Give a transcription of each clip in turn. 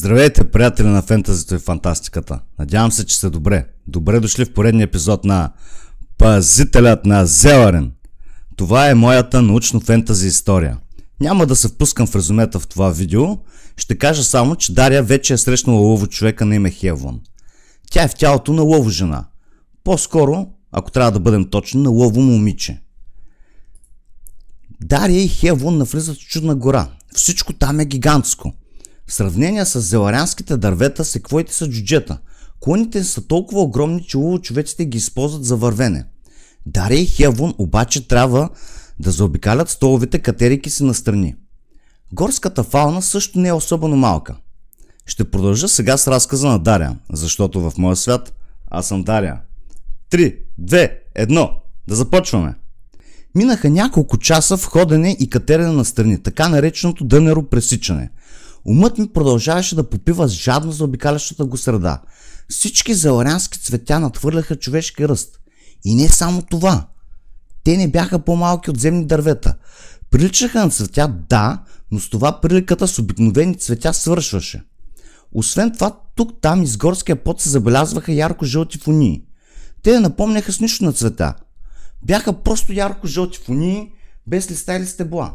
Здравейте, приятели на фентазито и фантастиката. Надявам се, че сте добре. Добре дошли в поредния епизод на Пазителят на Зеларен. Това е моята научно-фентази история. Няма да се впускам в резюмета в това видео. Ще кажа само, че Дария вече е срещнала лово човека на име Хевлон. Тя е в тялото на лово жена. По-скоро, ако трябва да бъдем точни, на лово момиче. Дария и Хевлон навлизат в чудна гора. Всичко там е гигантско. В сравнение с зеларянските дървета, секвоите са джуджета. Клоните са толкова огромни, че ловочовеците ги използват за вървене. Дария и Хевлон обаче трябва да заобикалят столовите, катерейки се настрани. Горската фауна също не е особено малка. Ще продължа сега с разказа на Дария, защото в моя свят аз съм Дария. 3, 2, 1, да започваме! Минаха няколко часа в ходене и катерене настрани, така нареченото дънеро пресичане. Умът ми продължаваше да попива с жадно за обикалящата го среда. Всички зеларянски цветя надхвърляха човешки ръст. И не само това. Те не бяха по-малки от земни дървета. Приличаха на цветя, да, но с това приликата с обикновени цветя свършваше. Освен това, тук-там из горския пот се забелязваха ярко-жълти фунии. Те не напомняха с нищо на цвета. Бяха просто ярко-жълти фунии, без листа или стебла.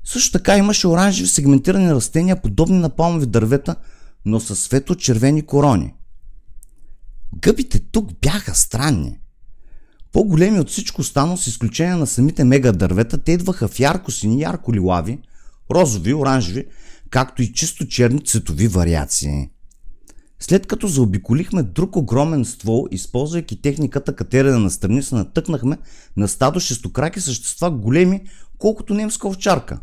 Също така имаше оранжеви сегментирани растения, подобни на палмови дървета, но със светло-червени корони. Гъбите тук бяха странни. По-големи от всичко останало, с изключение на самите мега дървета, те идваха в ярко-сини, ярко-лилави, розови, оранжеви, както и чисто черни цветови вариации. След като заобиколихме друг огромен ствол, използвайки техниката катерене настрани, се натъкнахме на стадо шестокраки същества, големи колкото немска овчарка.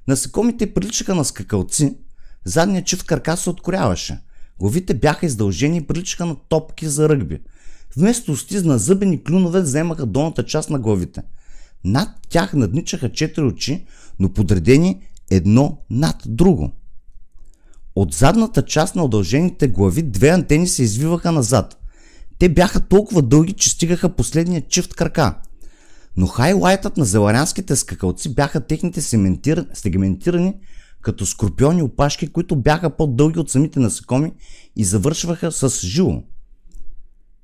Насекомите приличаха на скакалци, задният чифт каркас се откоряваше. Главите бяха издължени и приличаха на топки за ръгби. Вместо усти на зъбени клюнове вземаха долната част на главите. Над тях надничаха 4 очи, но подредени едно над друго. От задната част на удължените глави 2 антени се извиваха назад. Те бяха толкова дълги, че стигаха последния чифт крака. Но хайлайтът на зеларянските скакалци бяха техните сегментирани като скорпиони опашки, които бяха по-дълги от самите насекоми и завършваха с жило.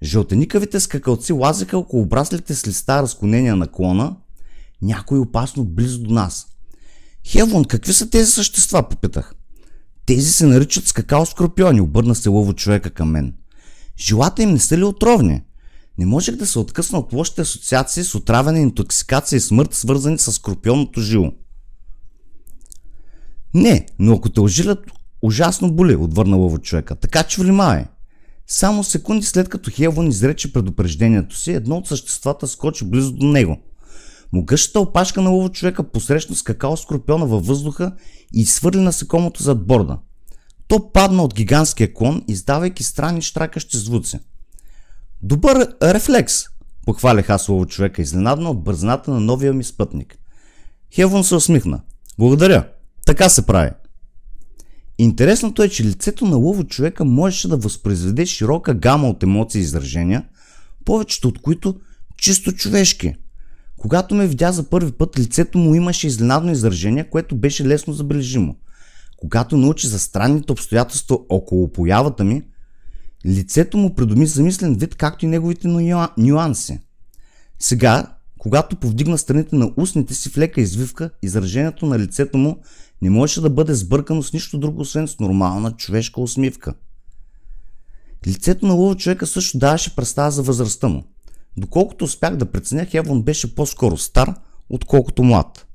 Жълтеникавите скакалци лазеха около обраслите с листа разклонения на клона, някой опасно близо до нас. Хевлон, какви са тези същества? Попитах. Тези се наричат скакал-скорпиони, обърна се лово човека към мен. Жилата им не са ли отровни? Не можех да се откъсна от лошите асоциации с отравяне, интоксикация и смърт, свързани с скорпионното жило. Не, но ако те ожилят, ужасно боли, отвърна лово човека, така че внимавай. Само секунди след като Хевлон изрече предупреждението си, едно от съществата скочи близо до него. Могъщата опашка на лово човека посрещна скакал скорпиона във въздуха и изхвърли насекомото зад борда. То падна от гигантския клон, издавайки странни штракащи звуци. Добър рефлекс, похвалих аз лово човека, изненадана от бързината на новия ми спътник. Хевлон се усмихна. Благодаря, така се прави. Интересното е, че лицето на лово човека можеше да възпроизведе широка гама от емоции и изражения, повечето от които чисто човешки. Когато ме видя за първи път, лицето му имаше изненадно изражение, което беше лесно забележимо. Когато научи за странните обстоятелства около появата ми, лицето му придоби замислен вид, както и неговите нюанси. Сега, когато повдигна страните на устните си в лека извивка, изражението на лицето му не можеше да бъде сбъркано с нищо друго, освен с нормална човешка усмивка. Лицето на лово човека също даваше представа за възрастта му. Доколкото успях да преценя, Хевлон беше по-скоро стар, отколкото млад.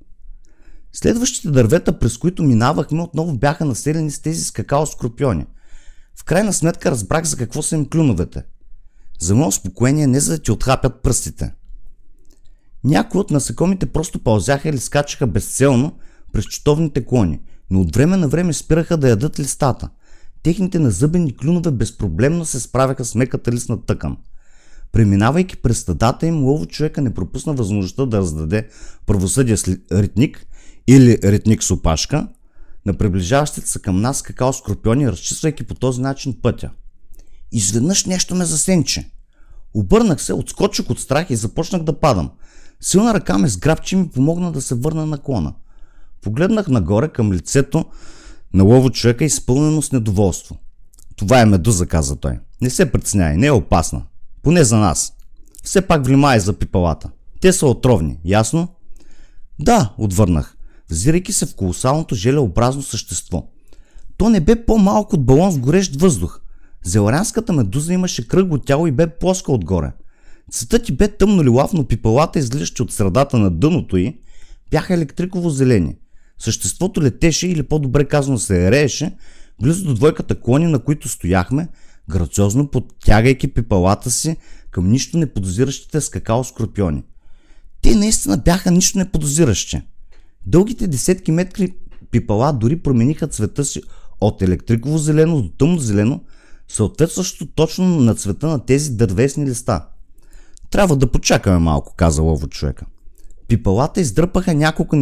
Следващите дървета, през които минавахме, отново бяха населени с тези скакал-скорпиони. В крайна сметка разбрах за какво са им клюновете. За мое успокоение, не за да ти отхапят пръстите. Някои от насекомите просто пълзяха или скачаха безцелно през чутовните клони, но от време на време спираха да ядат листата. Техните назъбени клюнове безпроблемно се справяха с меката листна тъкан. Преминавайки през стадата им, лово човека не пропусна възможността да раздаде правосъдие с ритник или ритник с опашка на приближаващите се към нас скакал скорпиони, разчиствайки по този начин пътя. Изведнъж нещо ме засенчи. Обърнах се, отскочих от страх и започнах да падам. Силна ръка ме сграбчи и ми помогна да се върна на клона. Погледнах нагоре към лицето На лово човека е изпълнено с недоволство. Това е медуза, каза той. Не се притесняй, не е опасна. Поне за нас. Все пак внимай за пипалата. Те са отровни, ясно? Да, отвърнах, взирайки се в колосалното желеобразно същество. То не бе по-малко от балон с горещ въздух. Зеларянската медуза имаше кръгло тяло и бе плоска отгоре. Цветът й бе тъмно лилав, но пипалата, излизащи от средата на дъното й, бяха електриково зелени. Съществото летеше, или по-добре казано се рееше, близо до двойката клони, на които стояхме, грациозно подтягайки пипалата си към нищо неподозиращите скакао скорпиони. Те наистина бяха нищо неподозиращи. Дългите десетки метри пипала дори промениха цвета си от електриково зелено до тъмно зелено, съответстващо точно на цвета на тези дървесни листа. Трябва да почакаме малко, каза лово човека. Пипалата издърпаха няколко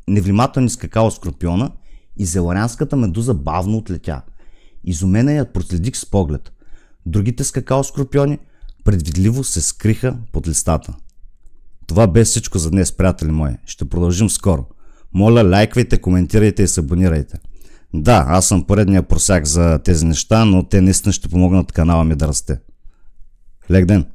невнимателни скакао скорпиона и зеларянската медуза бавно отлетя. Изумена я проследих с поглед. Другите скакао скорпиони предвидливо се скриха под листата. Това бе всичко за днес, приятели мои. Ще продължим скоро. Моля, лайквайте, коментирайте и се абонирайте. Да, аз съм поредния просяк за тези неща, но те наистина ще помогнат канала ми да расте. Лек ден!